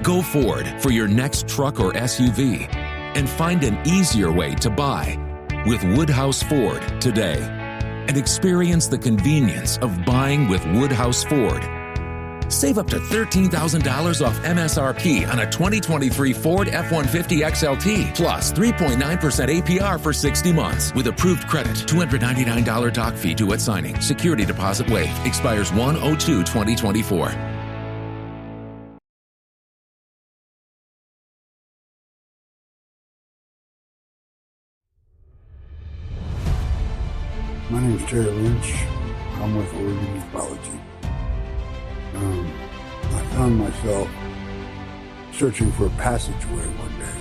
Go Ford for your next truck or SUV and find an easier way to buy with Woodhouse Ford today, and experience the convenience of buying with Woodhouse Ford. Save up to $13,000 off MSRP on a 2023 Ford F-150 XLT, plus 3.9% APR for 60 months with approved credit. $299 doc fee due at signing. Security deposit waived. Expires 1/02/2024. My name is Terry Lynch. I'm with Oregon Ufology. I found myself searching for a passageway one day.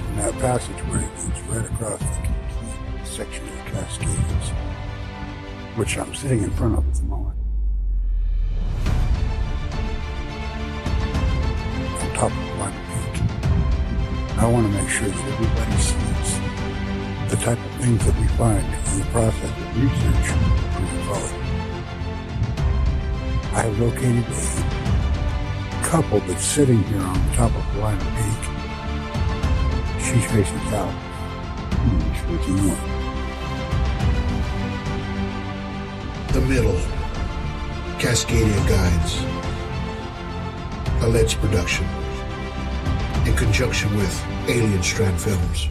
And that passageway leads right across the complete section of the Cascades, which I'm sitting in front of at the moment. On top of one peak. I want to make sure that everybody sees the type of things that we find in the process of research for ufology. I have located a couple that's sitting here on the top of Blind Peak. She's facing south. He's facing north. The Middle, Cascadia Guides, alleged production, in conjunction with Alien Strand Films.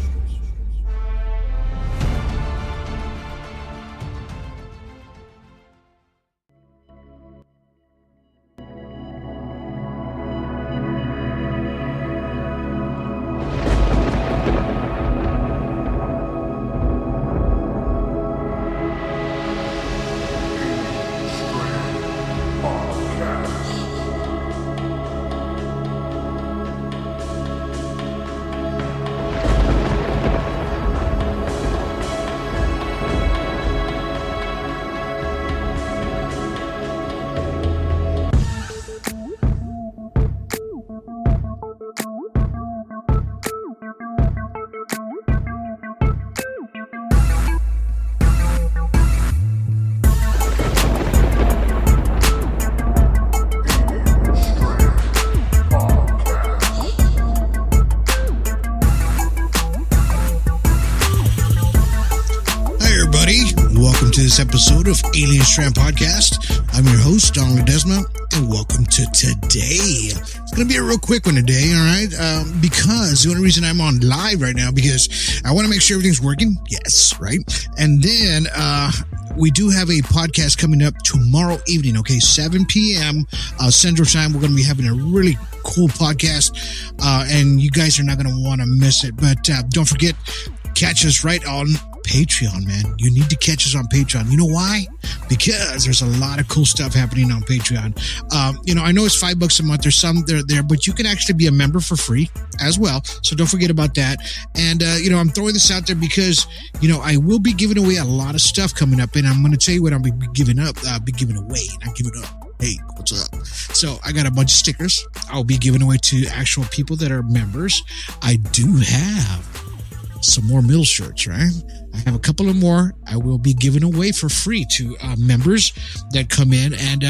This episode of Alien Strand Podcast. I'm your host, Don Ledesma, and welcome to today. It's going to be a real quick one today, all right? Because the only reason I'm on live right now, because I want to make sure everything's working. Yes, right? And then we do have a podcast coming up tomorrow evening, okay? 7 p.m. Central Time. We're going to be having a really cool podcast, and you guys are not going to want to miss it. But don't forget, catch us right on Patreon, man. You need to catch us on Patreon. You know why? Because there's a lot of cool stuff happening on Patreon. I know it's $5 a month. There's some there, but you can actually be a member for free as well. So don't forget about that. And, I'm throwing this out there because, I will be giving away a lot of stuff coming up, and I'm going to tell you what I'll be giving away, not giving up. Hey, what's up? So I got a bunch of stickers I'll be giving away to actual people that are members. I do have some more middle shirts, right? I have a couple of more I will be giving away for free to members that come in, and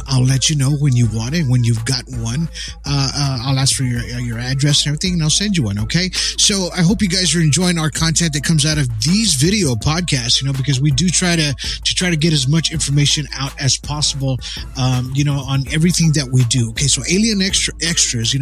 I'll let you know when you want it. When you've gotten one, I'll ask for your address and everything, and I'll send you one. Okay. So I hope you guys are enjoying our content that comes out of these video podcasts. Because we do try to get as much information out as possible. On everything that we do. Okay. So Alien Extras.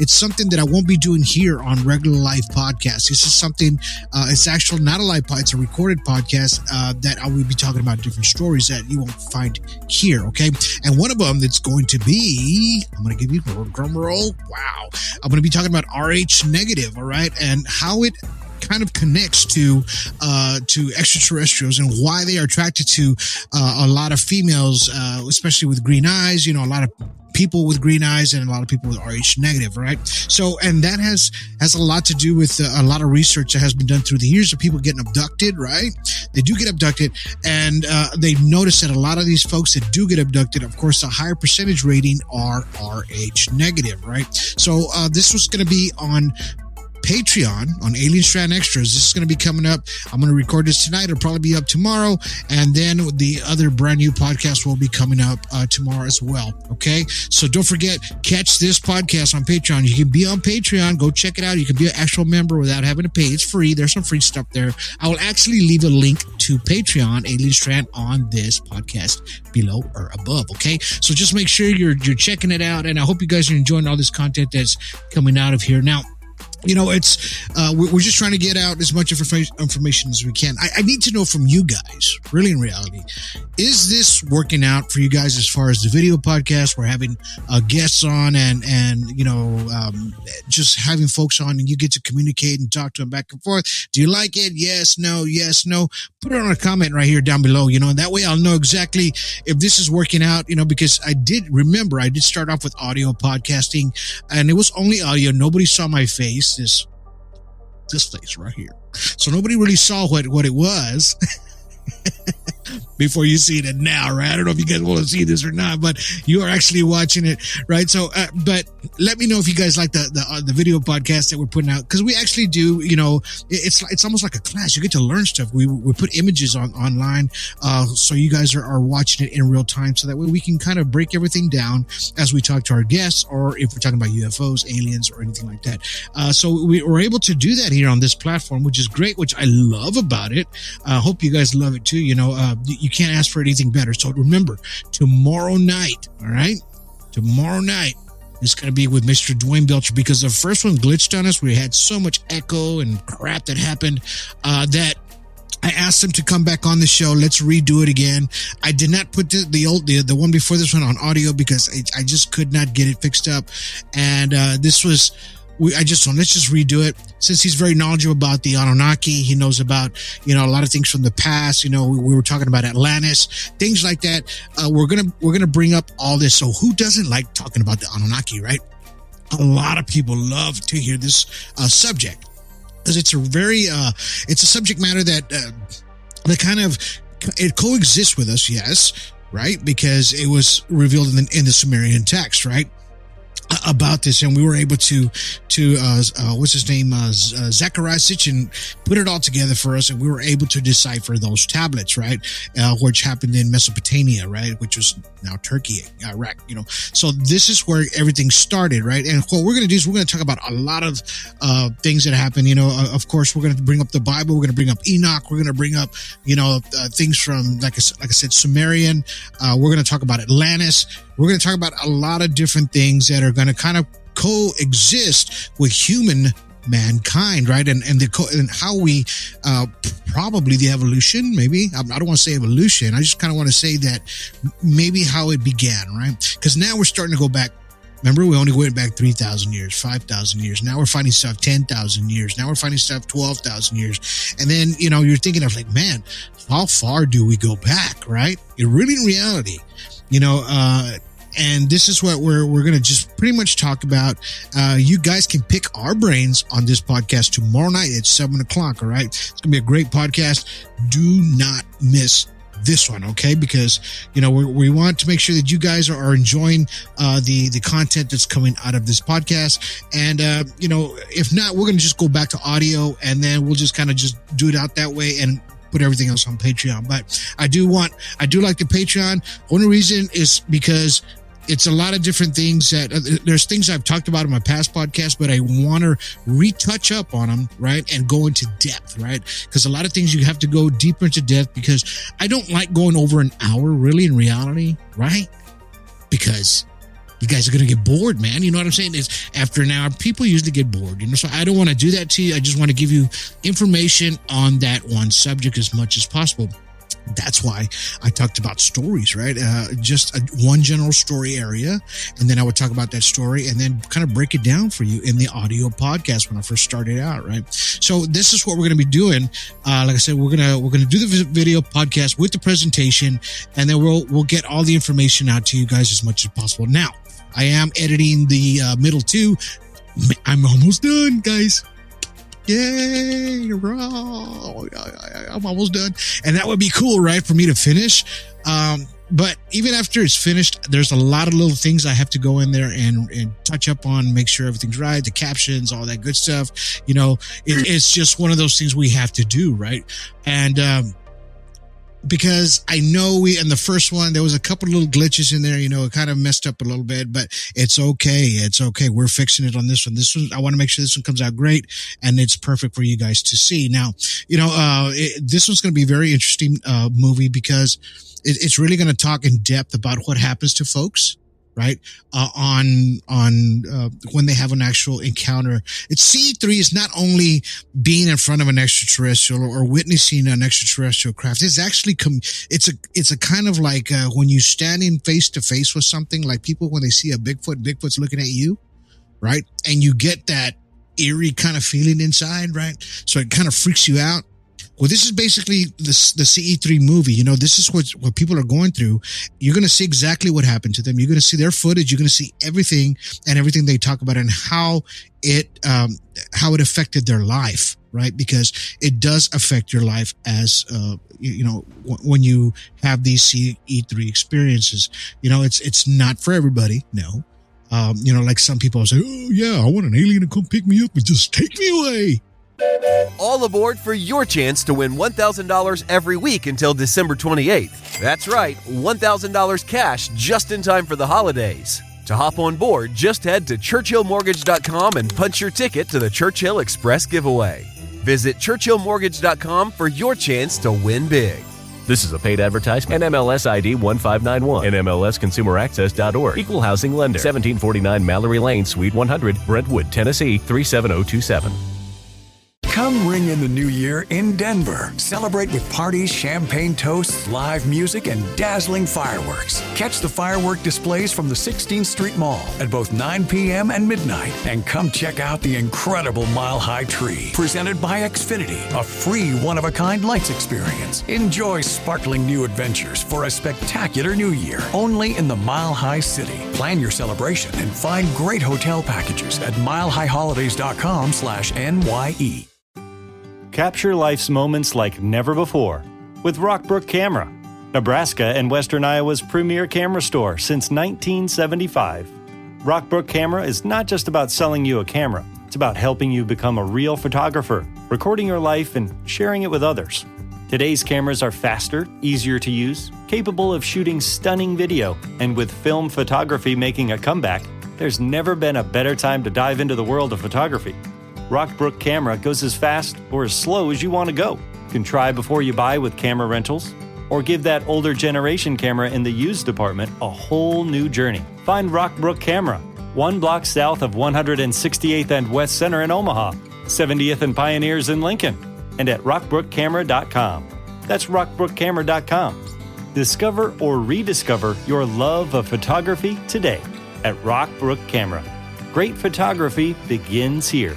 It's something that I won't be doing here on regular live podcasts. This is something. It's actually not a live podcast. It's a recorded podcast that I will be talking about different stories that you won't find here. Okay. And one of them that's going to be, I'm going to give you a drum roll. Wow. I'm going to be talking about RH negative. All right. And how it kind of connects to extraterrestrials and why they are attracted to a lot of females, especially with green eyes, a lot of people with green eyes and a lot of people with RH negative, right? So, and that has a lot to do with a lot of research that has been done through the years of people getting abducted, right? They do get abducted, and they've noticed that a lot of these folks that do get abducted, of course, a higher percentage rating are RH negative, right? So this was going to be on Patreon on Alien Strand Extras. This is going to be coming up. I'm going to record this tonight. It'll probably be up tomorrow. And then the other brand new podcast will be coming up tomorrow as well. Okay. So don't forget, catch this podcast on Patreon. You can be on Patreon. Go check it out. You can be an actual member without having to pay. It's free. There's some free stuff there. I will actually leave a link to Patreon, Alien Strand, on this podcast below or above. Okay. So just make sure you're checking it out. And I hope you guys are enjoying all this content that's coming out of here. Now, you know, it's we're just trying to get out as much information as we can. I need to know from you guys, really in reality, is this working out for you guys as far as the video podcast? We're having guests on and you know, just having folks on and you get to communicate and talk to them back and forth. Do you like it? Yes, no, yes, no. Put it on a comment right here down below, you know, and that way I'll know exactly if this is working out, you know, because I did start off with audio podcasting and it was only audio. Nobody saw my face. This face right here. So nobody really saw what it was before you see it now, right? I don't know if you guys want to see this or not, but you are actually watching it, right? So, but let me know if you guys like the video podcast that we're putting out, because we actually do, you know, it's almost like a class. You get to learn stuff. We put images online, so you guys are watching it in real time, so that way we can kind of break everything down as we talk to our guests, or if we're talking about UFOs, aliens, or anything like that. So we're able to do that here on this platform, which is great, which I love about it. I hope you guys love it too. You know, you can't ask for anything better. So remember, tomorrow night, all right? Tomorrow night is going to be with Mr. Dwayne Belcher, because the first one glitched on us. We had so much echo and crap that happened that I asked him to come back on the show. Let's redo it again. I did not put the one before this one on audio because I just could not get it fixed up. And this was... let's just redo it. Since he's very knowledgeable about the Anunnaki, he knows about, you know, a lot of things from the past. You know, we were talking about Atlantis, things like that. We're gonna bring up all this. So who doesn't like talking about the Anunnaki, right? A lot of people love to hear this subject, because it's a subject matter that kind of, it coexists with us, yes, right? Because it was revealed in the Sumerian text, right? About this, and we were able to what's his name, Zechariah Sitchin, put it all together for us, and we were able to decipher those tablets, right, which happened in Mesopotamia, right, which was now Turkey, Iraq, you know. So this is where everything started, right? And what we're going to do is we're going to talk about a lot of things that happen, you know. Of course, we're going to bring up the Bible, we're going to bring up Enoch, we're going to bring up, you know, things from, like I said, Sumerian. We're going to talk about Atlantis. We're going to talk about a lot of different things that are going to kind of coexist with human mankind, right? And how we probably the evolution, maybe. I don't want to say evolution. I just kind of want to say that maybe how it began, right? Because now we're starting to go back. Remember, we only went back 3,000 years, 5,000 years. Now we're finding stuff 10,000 years. Now we're finding stuff 12,000 years. And then, you know, you're thinking of like, man, how far do we go back, right? Really, in reality, you know, and this is what we're going to just pretty much talk about. You guys can pick our brains on this podcast tomorrow night at 7:00. All right. It's going to be a great podcast. Do not miss this one. Okay. Because, you know, we want to make sure that you guys are enjoying, the content that's coming out of this podcast. And, you know, if not, we're going to just go back to audio, and then we'll just kind of just do it out that way and put everything else on Patreon. But I do like the Patreon. Only reason is because it's a lot of different things that there's things I've talked about in my past podcast, but I want to retouch up on them, right? And go into depth, right? Because a lot of things you have to go deeper into depth, because I don't like going over an hour, really, in reality, right? Because you guys are going to get bored, man. You know what I'm saying? It's after an hour, people usually get bored, you know? So I don't want to do that to you. I just want to give you information on that one subject as much as possible. That's why I talked about stories, right? Just one general story area. And then I would talk about that story and then kind of break it down for you in the audio podcast when I first started out, right? So this is what we're going to be doing. Like I said, we're going to do the video podcast with the presentation, and then we'll get all the information out to you guys as much as possible. Now, I am editing the middle two. I'm almost done, guys. Yay, I'm almost done. And that would be cool, right, for me to finish. But even after it's finished, there's a lot of little things I have to go in there and touch up on, make sure everything's right, the captions, all that good stuff. It's just one of those things we have to do, right? And because I know in the first one, there was a couple of little glitches in there, it kind of messed up a little bit, but it's okay. It's okay. We're fixing it on this one. This one, I want to make sure this one comes out great and it's perfect for you guys to see. Now, this one's going to be a very interesting, movie because it's really going to talk in depth about what happens to folks, right? On when they have an actual encounter. CE3 is not only being in front of an extraterrestrial or witnessing an extraterrestrial craft. It's actually, it's a kind of like, when you standing face to face with something, like people, when they see a Bigfoot's looking at you, right? And you get that eerie kind of feeling inside, right? So it kind of freaks you out. Well, this is basically the CE3 movie. This is what people are going through. You're going to see exactly what happened to them. You're going to see their footage. You're going to see everything they talk about and how it affected their life, right? Because it does affect your life as, when you have these CE3 experiences. It's not for everybody. No. Like some people say, oh yeah, I want an alien to come pick me up and just take me away. All aboard for your chance to win $1,000 every week until December 28th. That's right, $1,000 cash just in time for the holidays. To hop on board, just head to ChurchillMortgage.com and punch your ticket to the Churchill Express giveaway. Visit ChurchillMortgage.com for your chance to win big. This is a paid advertisement. NMLS ID 1591. NMLSConsumerAccess.org. Equal housing lender. 1749 Mallory Lane, Suite 100, Brentwood, Tennessee 37027. Come ring in the new year in Denver. Celebrate with parties, champagne toasts, live music, and dazzling fireworks. Catch the firework displays from the 16th Street Mall at both 9 p.m. and midnight. And come check out the incredible Mile High Tree, presented by Xfinity, a free one-of-a-kind lights experience. Enjoy sparkling new adventures for a spectacular new year, only in the Mile High City. Plan your celebration and find great hotel packages at milehighholidays.com/NYE. Capture life's moments like never before with Rockbrook Camera, Nebraska and Western Iowa's premier camera store since 1975. Rockbrook Camera is not just about selling you a camera. It's about helping you become a real photographer, recording your life and sharing it with others. Today's cameras are faster, easier to use, capable of shooting stunning video, and with film photography making a comeback, there's never been a better time to dive into the world of photography. Rockbrook Camera goes as fast or as slow as you want to go. You can try before you buy with camera rentals, or give that older generation camera in the used department a whole new journey. Find Rockbrook Camera, 1 block south of 168th and West Center in Omaha, 70th and Pioneers in Lincoln, and at rockbrookcamera.com. That's rockbrookcamera.com. Discover or rediscover your love of photography today at Rockbrook Camera. Great photography begins here.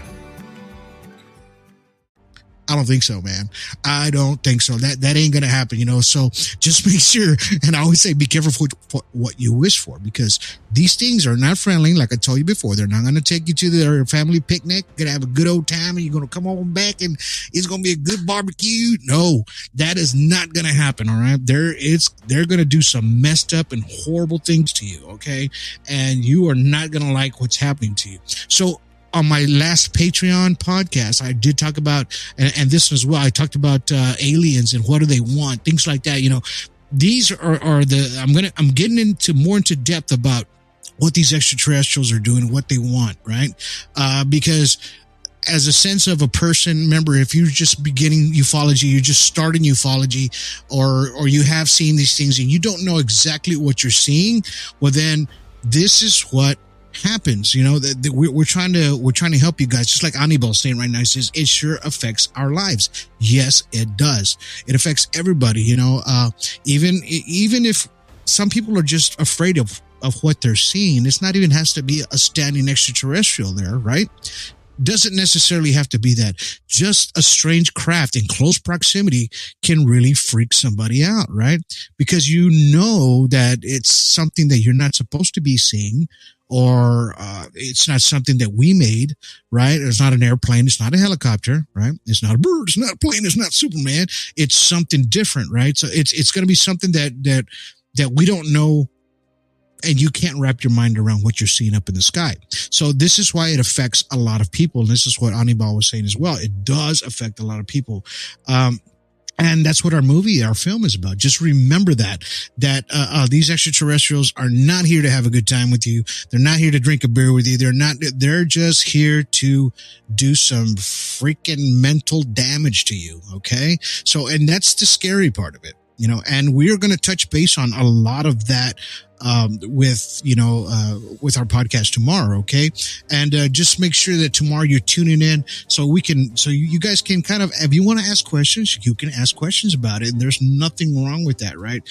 I don't think so, man. I don't think so. That ain't going to happen, So just make sure, and I always say, be careful for what you wish for, because these things are not friendly. Like I told you before, they're not going to take you to their family picnic. You're going to have a good old time and you're going to come home back and it's going to be a good barbecue. No, that is not going to happen. All right. They're going to do some messed up and horrible things to you. Okay. And you are not going to like what's happening to you. So, on my last Patreon podcast, I did talk about, and this as well, I talked about aliens and what do they want, things like that. These are I'm getting into depth about what these extraterrestrials are doing and what they want, right? Because as a sense of a person, remember, if you're just beginning ufology, you're just starting ufology, or you have seen these things and you don't know exactly what you're seeing, well, then this is what happens. We're trying to help you guys, just like Anibal saying right now. He says it sure affects our lives. Yes, it does. It affects everybody. Even if some people are just afraid of what they're seeing, it's not even has to be a standing extraterrestrial there, right? Doesn't necessarily have to be that. Just a strange craft in close proximity can really freak somebody out, right? Because that it's something that you're not supposed to be seeing, or it's not something that we made, right? It's not an airplane. It's not a helicopter, right? It's not a bird. It's not a plane. It's not Superman. It's something different, right? So it's going to be something that we don't know, and you can't wrap your mind around what you're seeing up in the sky. So this is why it affects a lot of people. And this is what Anibal was saying as well. It does affect a lot of people. And that's what our film is about. Just remember that these extraterrestrials are not here to have a good time with you. They're not here to drink a beer with you. They're just here to do some freaking mental damage to you. Okay. So, and that's the scary part of it, and we're going to touch base on a lot of that, with our podcast tomorrow. Okay. And, just make sure that tomorrow you're tuning in so you guys can kind of, if you want to ask questions, you can ask questions about it. And there's nothing wrong with that, right?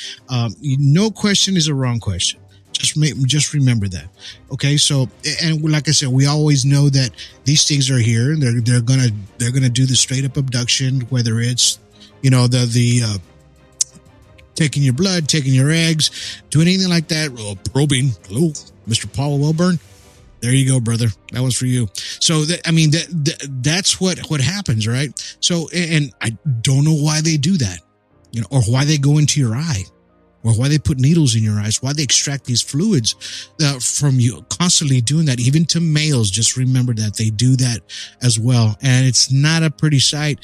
No question is a wrong question. Just remember that. Okay. So, and like I said, we always know that these things are here and they're going to do the straight up abduction, whether it's, the taking your blood, taking your eggs, doing anything like that, probing. Hello, Mr. Paul Wilburn. There you go, brother. That was for you. So, that's what happens, right? So, and I don't know why they do that, or why they go into your eye, or why they put needles in your eyes, why they extract these fluids from you, constantly doing that, even to males. Just remember that they do that as well. And it's not a pretty sight.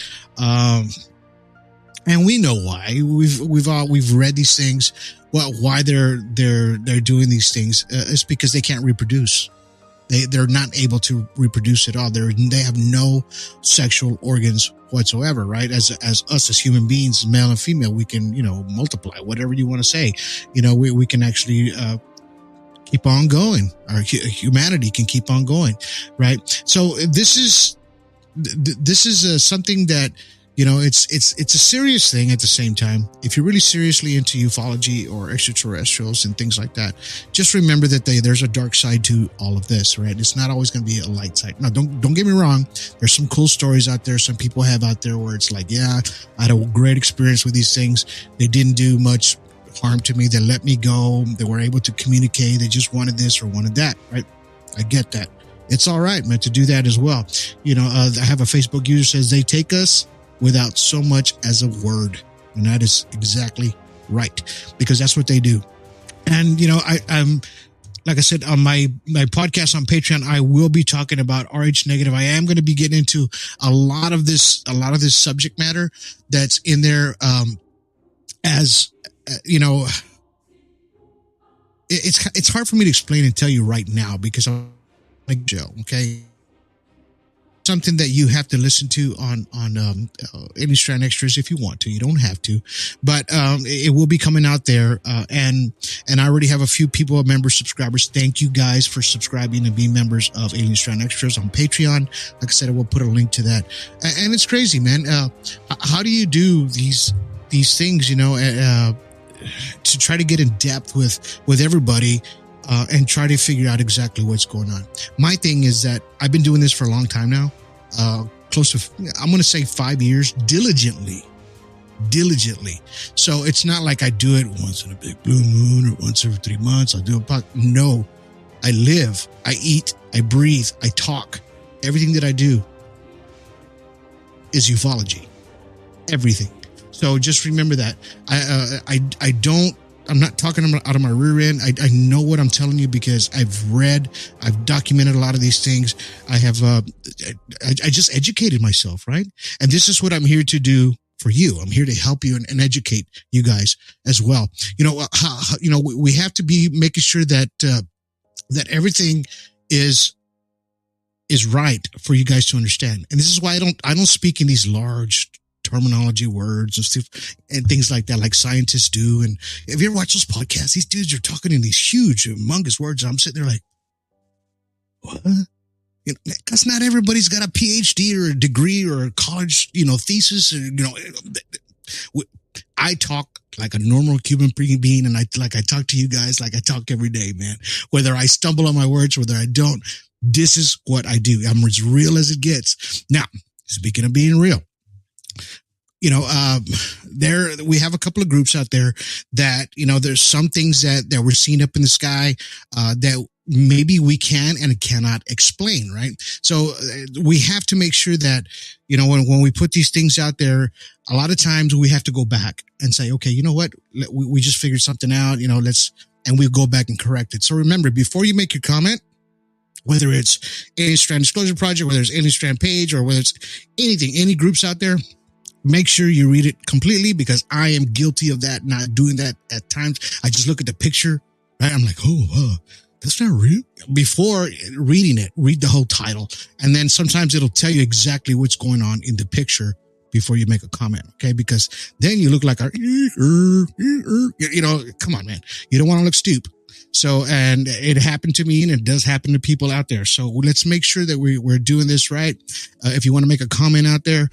And we know why. We've read these things. Well, why they're doing these things is because they can't reproduce. They're not able to reproduce at all. They have no sexual organs whatsoever, right? As us as human beings, male and female, we can multiply, whatever you want to say. We can actually keep on going. Our humanity can keep on going, right? So this is something that. It's a serious thing at the same time. If you're really seriously into ufology or extraterrestrials and things like that, just remember that there's a dark side to all of this, right? It's not always going to be a light side. Now, don't get me wrong. There's some cool stories out there. Some people have out there where it's like, yeah, I had a great experience with these things. They didn't do much harm to me. They let me go. They were able to communicate. They just wanted this or wanted that, right? I get that. It's all right, man, to do that as well. I have a Facebook user says they take us without so much as a word. And that is exactly right, because that's what they do. And, I'm, like I said, on my podcast on Patreon, I will be talking about RH negative. I am going to be getting into a lot of this subject matter that's in there. It's hard for me to explain and tell you right now because I'm like Joe. Okay. Something that you have to listen to on Alien Strand Extras if you want to. You don't have to, but it will be coming out there. And I already have a few people, members, subscribers. Thank you guys for subscribing and being members of Alien Strand Extras on Patreon. Like I said, I will put a link to that. And it's crazy, man. How do you do these things? To try to get in depth with everybody. And try to figure out exactly what's going on. My thing is that I've been doing this for a long time now, close to, I'm going to say 5 years, diligently. So it's not like I do it once in a big blue moon or once every 3 months. I'll do a podcast. No, I live, I eat, I breathe, I talk. Everything that I do is ufology. Everything. So just remember that. I'm not talking out of my rear end. I know what I'm telling you because I've documented a lot of these things. I just educated myself, right? And this is what I'm here to do for you. I'm here to help you and educate you guys as well. We have to be making sure that everything is right for you guys to understand. And this is why I don't speak in these large terminology words and stuff and things like that, like scientists do. And if you ever watch those podcasts, these dudes are talking in these huge, humongous words. And I'm sitting there like, what? Because not everybody's got a PhD or a degree or a college, thesis. I talk like a normal Cuban being, and I talk to you guys like I talk every day, man. Whether I stumble on my words, whether I don't, this is what I do. I'm as real as it gets. Now, speaking of being real, we have a couple of groups out there that, there's some things that we're seeing up in the sky, that maybe we can and cannot explain, right? So we have to make sure that, you know, when we put these things out there, a lot of times we have to go back and say, okay, you know what? We just figured something out, you know, and we go back and correct it. So remember, before you make your comment, whether it's Alien Strand Disclosure Project, whether it's Alien Strand page, or whether it's anything, any groups out there, make sure you read it completely, because I am guilty of that, not doing that at times. I just look at the picture, right? I'm like, that's not real. Before reading it, read the whole title. And then sometimes it'll tell you exactly what's going on in the picture before you make a comment, okay? Because then you look like you know, come on, man. You don't want to look stupid. So, and it happened to me, and it does happen to people out there. So let's make sure that we're doing this right. If you want to make a comment out there,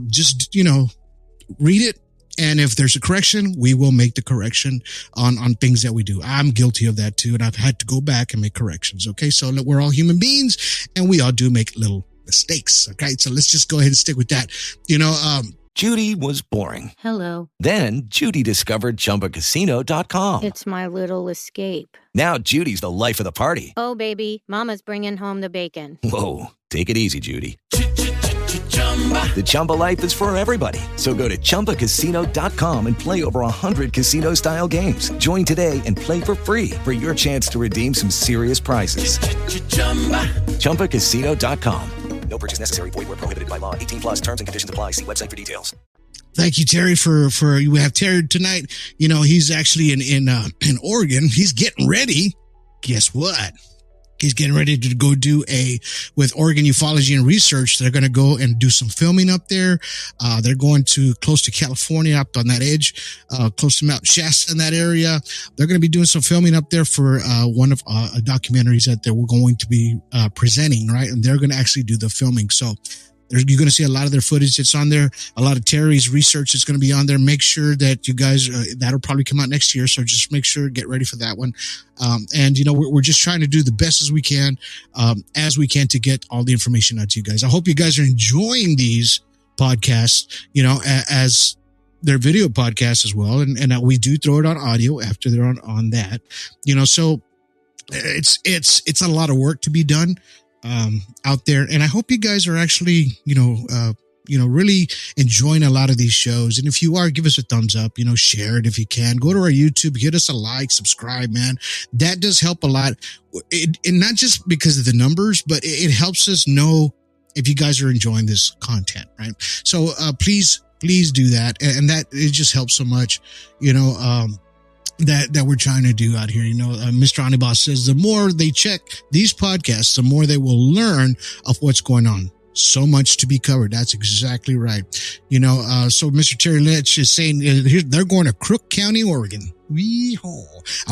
just, you know, read it. And if there's a correction, we will make the correction on things that we do. I'm guilty of that too. And I've had to go back and make corrections. Okay. So we're all human beings, and we all do make little mistakes. Okay. So let's just go ahead and stick with that. You know, Judy was boring. Hello. Then Judy discovered ChumbaCasino.com. It's my little escape. Now Judy's the life of the party. Oh, baby, mama's bringing home the bacon. Whoa, take it easy, Judy. The Chumba life is for everybody. So go to ChumbaCasino.com and play over 100 casino-style games. Join today and play for free for your chance to redeem some serious prizes. ChumbaCasino.com. No purchase necessary. Void where prohibited by law. 18 plus terms and conditions apply. See website for details. Thank you, Terry, for we have Terry tonight. You know, he's actually in Oregon. He's getting ready. Guess what? He's getting ready to go with Oregon Ufology and Research. They're going to go and do some filming up there. They're going close to California, up on that edge, close to Mount Shasta in that area. They're going to be doing some filming up there for one of documentaries that they're going to be presenting, right? And they're going to actually do the filming. So you're going to see a lot of their footage that's on there. A lot of Terry's research is going to be on there. Make sure that you guys, that'll probably come out next year. So just make sure, get ready for that one. And, you know, we're just trying to do the best as we can to get all the information out to you guys. I hope you guys are enjoying these podcasts, you know, as their video podcasts as well. And we do throw it on audio after they're on that, you know, so it's a lot of work to be done out there. And I hope you guys are actually, really enjoying a lot of these shows. And if you are, give us a thumbs up, you know, share it if you can. Go to our YouTube, hit us a like, subscribe, man. That does help a lot. And not just because of the numbers, but it helps us know if you guys are enjoying this content, right? So please do that. And that, it just helps so much, you know, that we're trying to do out here. You know, Mr. Anibas says the more they check these podcasts, the more they will learn of what's going on. So much to be covered. That's exactly right. You know, so Mr. Terry Lynch is saying they're going to Crook County, Oregon. I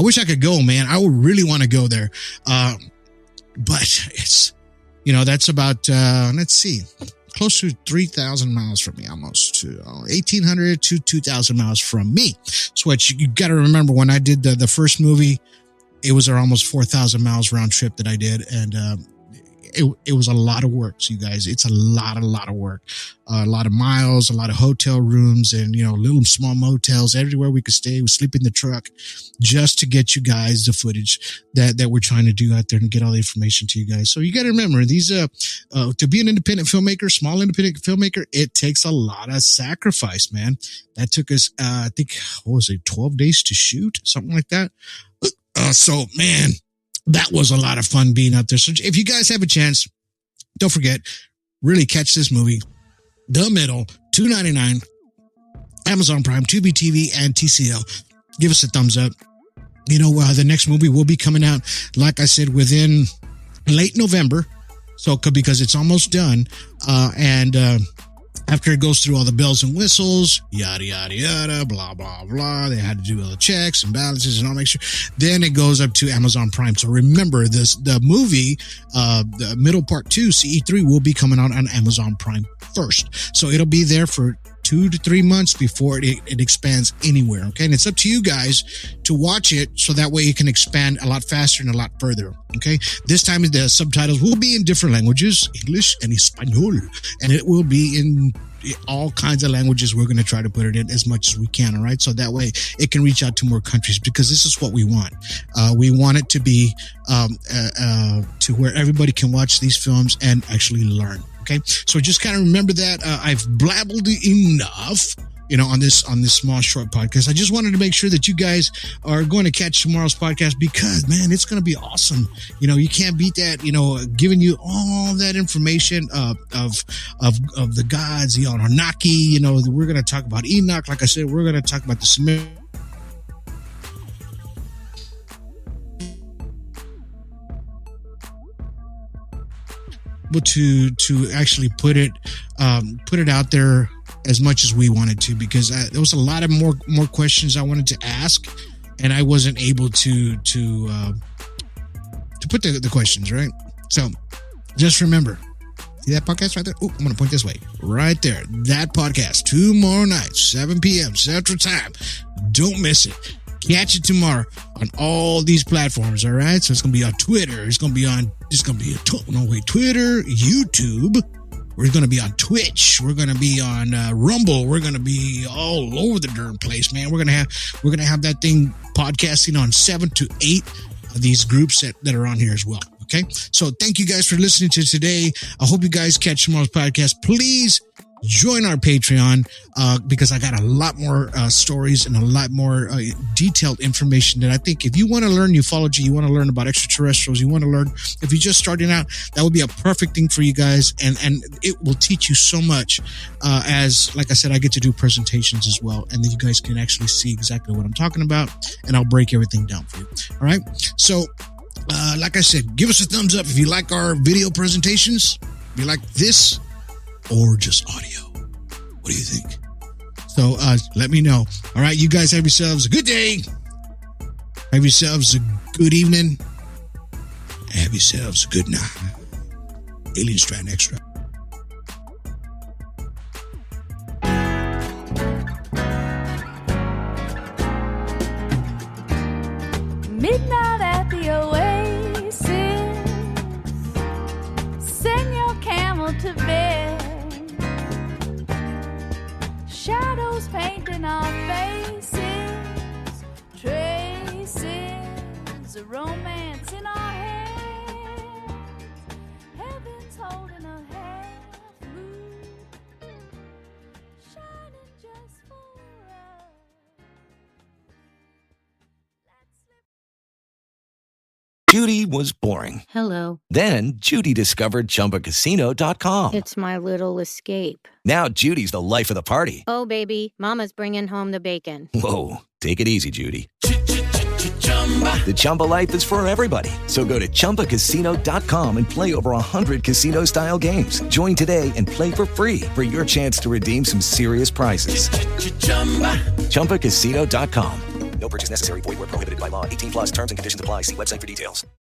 wish I could go, man. I would really want to go there. But it's, you know, that's about, let's see, close to 3,000 miles from me, almost to 1,800 to 2,000 miles from me. So what you got to remember, when I did the first movie, it was almost 4,000 miles round trip that I did. And, it was a lot of work. So you guys, it's a lot of work, a lot of miles, a lot of hotel rooms, and, you know, little small motels everywhere we could stay. We sleep in the truck just to get you guys the footage that we're trying to do out there and get all the information to you guys. So you got to remember these, to be an independent filmmaker, small independent filmmaker, it takes a lot of sacrifice, man. That took us, I think, 12 days to shoot, something like that. So man, that was a lot of fun being out there. So if you guys have a chance, don't forget, really catch this movie, The Middle, $2.99, Amazon Prime, Tubi TV, and TCL. Give us a thumbs up. You know, the next movie will be coming out, like I said, within late November. So, because it's almost done. After it goes through all the bells and whistles, yada, yada, yada, blah, blah, blah. They had to do all the checks and balances and all, make sure. Then it goes up to Amazon Prime. So remember the movie, the Middle Part 2, CE3, will be coming out on Amazon Prime first. So it'll be there for 2 to 3 months before it expands anywhere. Okay. And it's up to you guys to watch it so that way it can expand a lot faster and a lot further. Okay. This time the subtitles will be in different languages, English and Espanol, and it will be in all kinds of languages. We're going to try to put it in as much as we can. All right. So that way it can reach out to more countries, because this is what we want. We want it to be to where everybody can watch these films and actually learn. Okay. So just kind of remember that I've blabbled enough, on this small short podcast. I just wanted to make sure that you guys are going to catch tomorrow's podcast, because man, it's going to be awesome. You can't beat that, giving you all that information of the gods, the Anunnaki. We're going to talk about Enoch. Like I said, we're going to talk about the Sumerian. To actually put it out there as much as we wanted to, because there was a lot of more questions I wanted to ask, and I wasn't able to put the questions right. So just remember, see that podcast right there? Oh, I'm going to point this way. Right there. That podcast tomorrow night, 7 p.m. Central Time. Don't miss it. Catch it tomorrow on all these platforms. All right. So it's going to be on Twitter. Twitter, YouTube. We're going to be on Twitch. We're going to be on Rumble. We're going to be all over the darn place, man. We're going to have that thing podcasting on 7 to 8 of these groups that are on here as well. Okay. So thank you guys for listening to today. I hope you guys catch tomorrow's podcast. Please join our Patreon, because I got a lot more stories and a lot more detailed information that I think if you want to learn ufology, you want to learn about extraterrestrials, you want to learn, if you're just starting out, that would be a perfect thing for you guys. And it will teach you so much, as, like I said, I get to do presentations as well. And then you guys can actually see exactly what I'm talking about, and I'll break everything down for you. All right. So, like I said, give us a thumbs up if you like our video presentations, if you like this, or just audio. What do you think? So let me know. All right, you guys have yourselves a good day. Have yourselves a good evening. Have yourselves a good night. Alien Strand Extra. Midnight at the Oasis. Send your camel to bed. Shadows painting our faces, traces of romance in our hands. Heaven's holding a half moon, shining just for us. Judy was boring. Hello. Then Judy discovered ChumbaCasino.com. It's my little escape. Now Judy's the life of the party. Oh, baby, mama's bringing home the bacon. Whoa, take it easy, Judy. The Chumba life is for everybody. So go to ChumbaCasino.com and play over 100 casino-style games. Join today and play for free for your chance to redeem some serious prizes. ChumbaCasino.com. No purchase necessary. Void where prohibited by law. 18+ terms and conditions apply. See website for details.